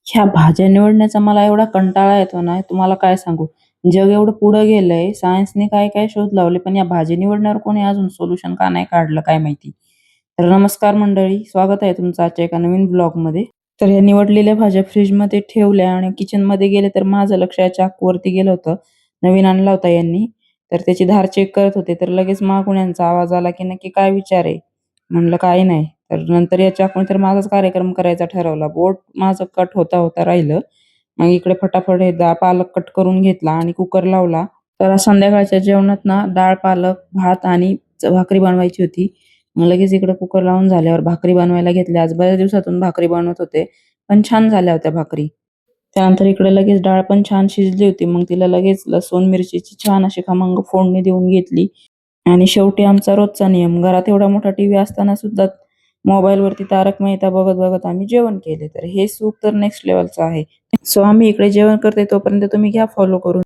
ह्या भाज्या निवडण्याचा मला एवढा कंटाळा येतो ना, तुम्हाला काय सांगू. जग एवढं पुढं गेलंय, सायन्सने काय-काय शोध लावले, पण या भाजी निवडण्यावर कोणी अजून सोल्युशन का नाही काढलं काय माहिती. तर नमस्कार मंडळी, स्वागत आहे तुमचं आजच्या एका नवीन ब्लॉगमध्ये. तर ह्या निवडलेल्या भाज्या फ्रिजमध्ये ठेवल्या आणि किचनमध्ये गेले तर माझं लक्ष या चाकूवरती गेलं होतं. नवीन आणला होता यांनी. तर त्याची धार चेक करत होते, तर लगेच मागून यांचा आवाज आला, की नक्की काय विचार आहे? म्हणलं काही नाही. तर नंतर या चाकूने तर माझाच कार्यक्रम करायचा ठरवला. बोट माझं कट होता राहिलं. मग इकडे फटाफट हे पालक कट करून घेतला आणि कुकर लावला. तर आज संध्याकाळच्या जेवणात ना डाळ, पालक, भात आणि भाकरी बनवायची होती. मग लगेच इकडे कुकर लावून झाल्यावर भाकरी बनवायला घेतल्या. आज बऱ्याच दिवसातून भाकरी बनवत होते. पण छान झाल्या होत्या भाकरी. त्यानंतर इकडे लगेच डाळ पण छान शिजली होती. मग तिला लगेच लसूण, मिरचीची छान अशी खमंग फोडणी देऊन घेतली. आणि शेवटी आमचा रोजचा नियम, घरात एवढा मोठा टीव्ही असताना सुद्धा मोबाईलवरती तारक मेहता बघत-बघत आम्ही जेवण केले. तर हे सुख तर नेक्स्ट लेव्हलचं आहे. सो आम्ही इकडे जेवण करतोय तोपर्यंत तुम्ही घ्या फॉलो करून.